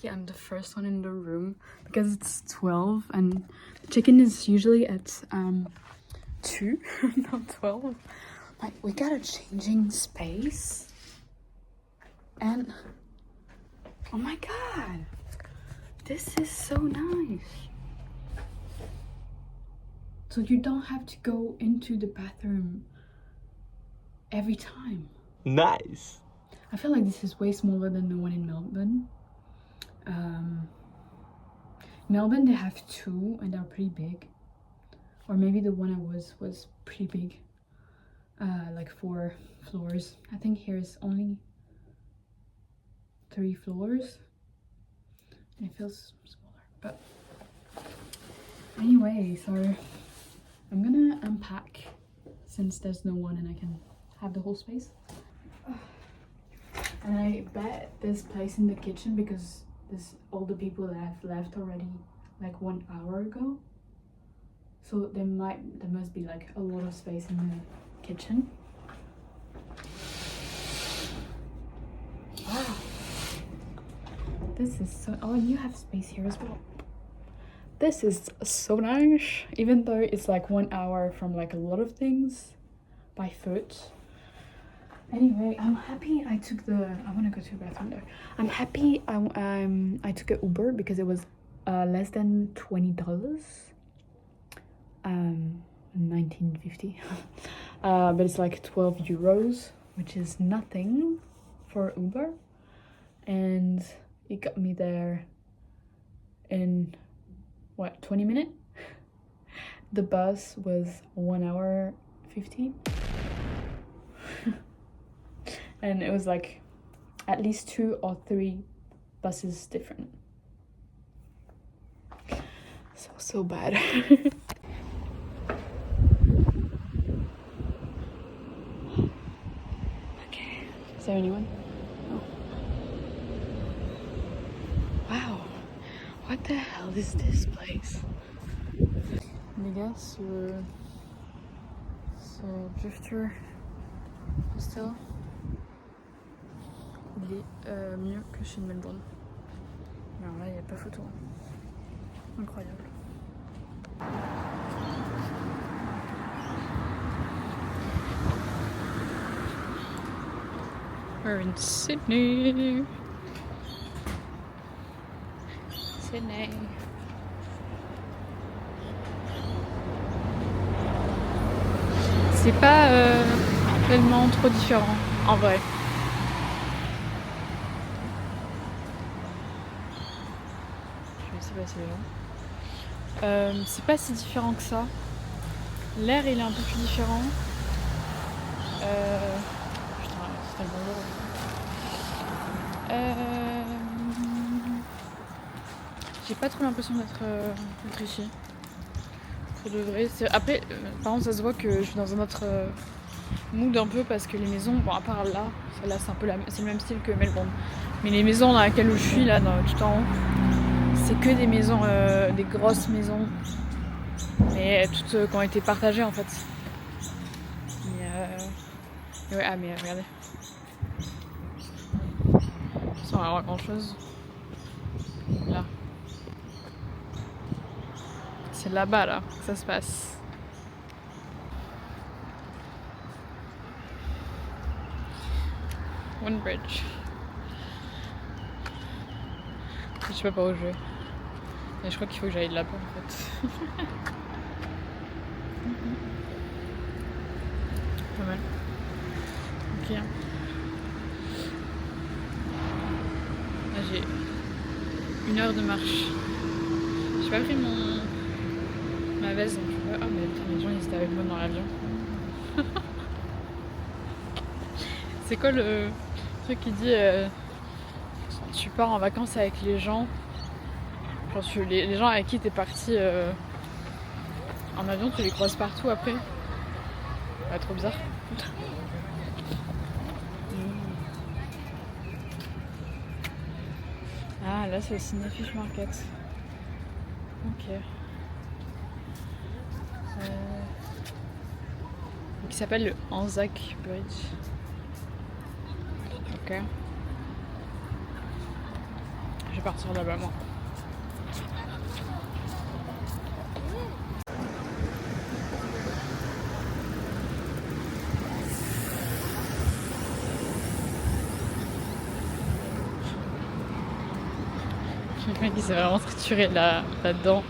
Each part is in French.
lucky I'm the first one in the room because it's 12 and check-in is usually at 2, not 12. Like, we got a changing space and oh my god, this is so nice. So you don't have to go into the bathroom every time. Nice. I feel like this is way smaller than the one in Melbourne. Melbourne they have 2 and they're pretty big. Or maybe the one I was pretty big. Like 4 floors. I think here is only 3 floors. And it feels smaller. But anyway, so I'm gonna unpack since there's no one and I can have the whole space. And I bet this place in the kitchen because there's all the people that have left already like 1 hour ago. So there must be like a lot of space in the kitchen. Wow. This is so, oh, and you have space here as well. This is so nice, even though it's like 1 hour from like a lot of things by foot. Anyway, I'm happy I took the, I want to go to the bathroom there. I'm happy I took an Uber because it was less than $20. 19.50. But it's like 12 euros, which is nothing for Uber. And it got me there in what, 20 minutes? The bus was 1 hour 50. And it was like at least 2 or 3 buses different. So bad. Okay, is there anyone? No. Wow, what the hell is this place? Les gars, ce Drifter Hostel, il est mieux que chez Melbourne. Alors là, il n'y a pas photo. Incroyable. We're in Sydney. Sydney. C'est pas tellement trop différent en vrai. Je vais essayer de passer les gens. C'est pas si différent que ça. L'air il est un peu plus différent. Putain, c'est tellement lourd. J'ai pas trop l'impression d'être ici. Pour de vrai. Après, par contre, ça se voit que je suis dans un autre mood un peu parce que les maisons, bon, à part là, celle-là c'est un peu c'est le même style que Melbourne. Mais les maisons dans lesquelles je suis là, tout en haut, c'est que des maisons, des grosses maisons, mais toutes qui ont été partagées en fait. Mais ouais, ah mais regardez, sans avoir grand chose. Là, c'est là-bas là que ça se passe. One bridge. Je sais pas par où je vais. Mais je crois qu'il faut que j'aille là-bas en fait. Pas mal. Ok. Là j'ai 1 heure de marche. J'ai pas pris ma veste donc je peux... Ah mais putain, les gens ils étaient avec moi dans l'avion. C'est quoi le truc qui dit tu pars en vacances avec les gens, genre les gens avec qui t'es parti en avion, tu les croises partout après. Ouais, trop bizarre. Ah là c'est le Sydney Fish Market. Ok. Qui s'appelle le Anzac Bridge. Ok. Je vais partir là-bas moi. Le mec il s'est vraiment trituré là-dedans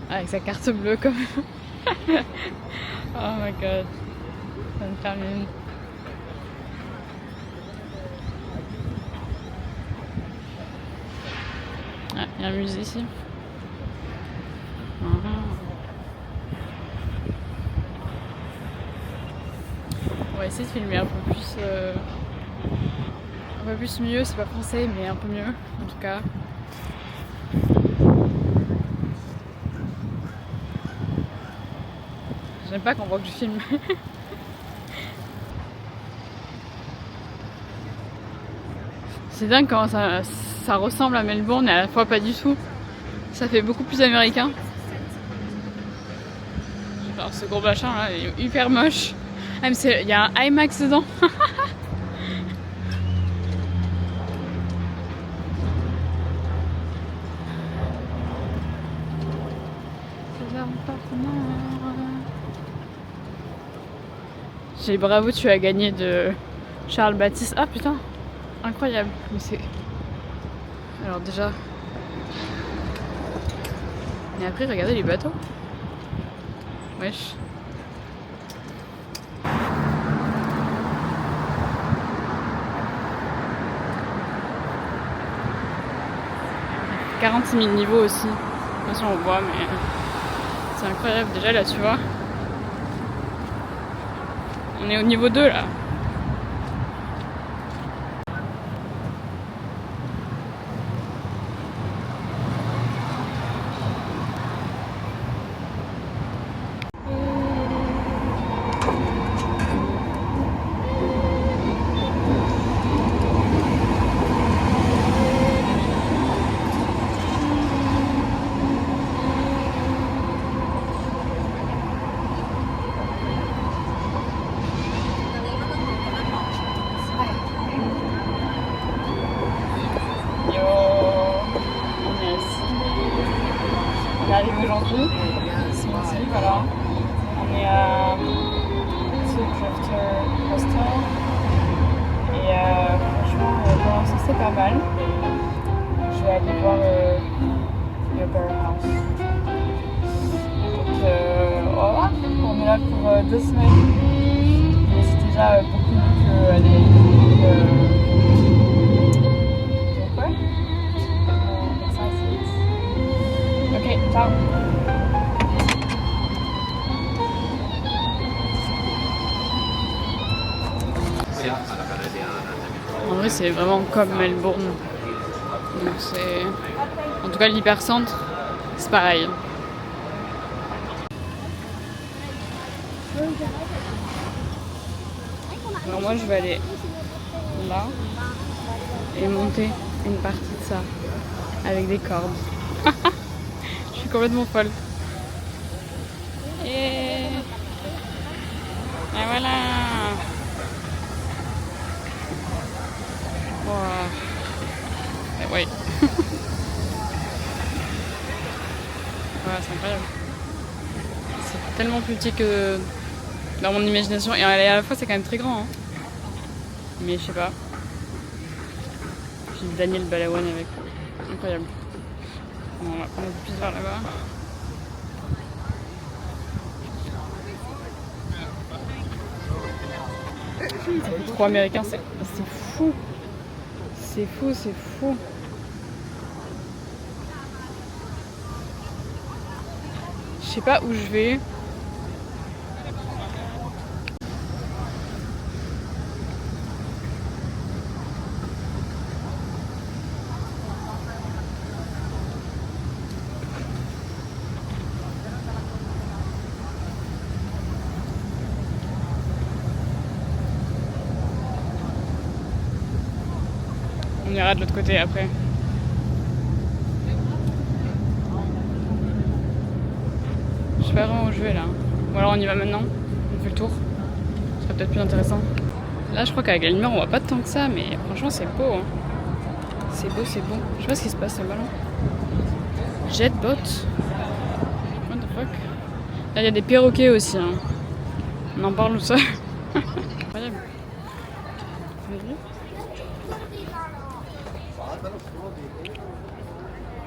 avec sa carte bleue quand même. Oh my god, ça me termine. Ah, il y a un musée ici. On va essayer de filmer un peu plus mieux, c'est pas français mais un peu mieux en tout cas. J'aime pas qu'on voit que je filme. C'est dingue comment ça ressemble à Melbourne et à la fois pas du tout. Ça fait beaucoup plus américain. Alors ce gros machin là il est hyper moche. Ah mais il y a un IMAX dedans. J'ai Bravo tu as gagné de Charles Baptiste. Ah putain, incroyable. Mais c'est... Alors déjà... Et après regardez les bateaux. Wesh. « 46 000 niveaux aussi. Je sais pas si on voit mais... C'est incroyable déjà là tu vois. On est au niveau 2 là. On arrive aujourd'hui, c'est ici, voilà. On est à Two Drifter Hostel et franchement pour l'instant c'est pas mal. Je vais aller voir le Opera House. Donc voilà, on est là pour 2 semaines. Mais c'est déjà beaucoup mieux qu'aller donc ouais. Ok, ciao. En vrai, c'est vraiment comme Melbourne. Donc c'est... En tout cas, l'hypercentre, c'est pareil. Alors moi, je vais aller là et monter une partie de ça avec des cordes. Je suis complètement folle. Et voilà. Wow. Et ouais. Voilà, c'est incroyable. C'est tellement plus petit que dans mon imagination. Et à la fois, c'est quand même très grand. Hein. Mais je sais pas. J'ai Daniel Balavoine avec. Incroyable. Bon, on va prendre un peu plus vers là-bas. C'est trop américain, c'est fou. C'est fou, c'est fou. Je sais pas où je vais. On ira de l'autre côté après. Je sais pas vraiment où je vais là. Ou alors on y va maintenant. On fait le tour. Ce serait peut-être plus intéressant. Là je crois qu'avec la lumière on voit pas tant que ça, mais franchement c'est beau. Hein. C'est beau, c'est bon. Je sais pas ce qui se passe, le ballon. Jetbot. What the fuck. Là, il y a des perroquets aussi. Hein. On en parle ou ça. Incroyable.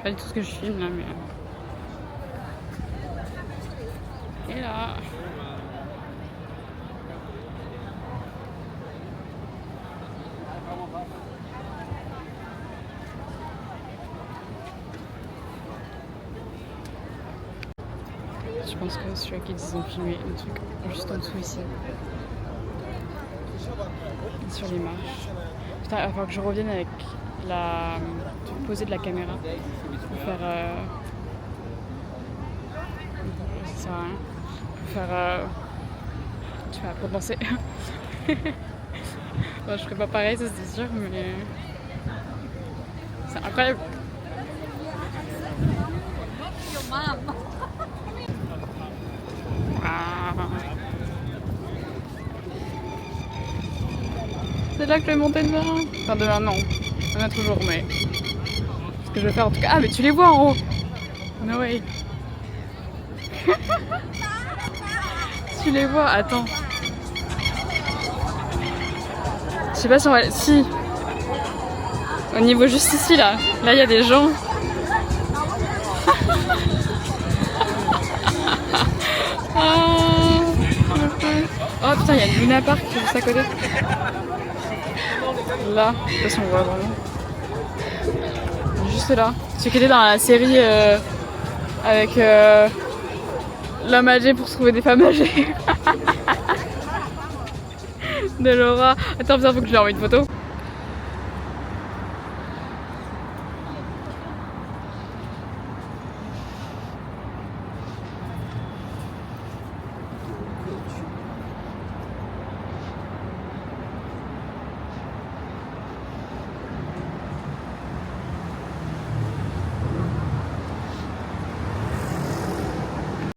Pas du tout ce que je filme là, mais. Et là. Je pense que Stray Kids ils ont filmé le truc juste en dessous ici. Sur les marches. Putain, il va falloir que je revienne avec la posée de la caméra pour faire. Ça sert à rien. Pour faire. Tu vois, pour danser. Bon, je ferai pas pareil, ça c'est sûr, mais. C'est incroyable. C'est là que je vais monter demain. Enfin demain non. On a toujours mais. Ce que je vais faire en tout cas. Ah mais tu les vois en haut. No way. Tu les vois, attends. Je sais pas si on va. Si. Au niveau juste ici là. Là il y a des gens. Oh putain, il y a le Luna Park juste à côté. Là, je sais pas si on voit vraiment. Juste là. Celui qui était dans la série avec l'homme âgé pour trouver des femmes âgées. De Laura. Attends, faut que je lui envoie une photo.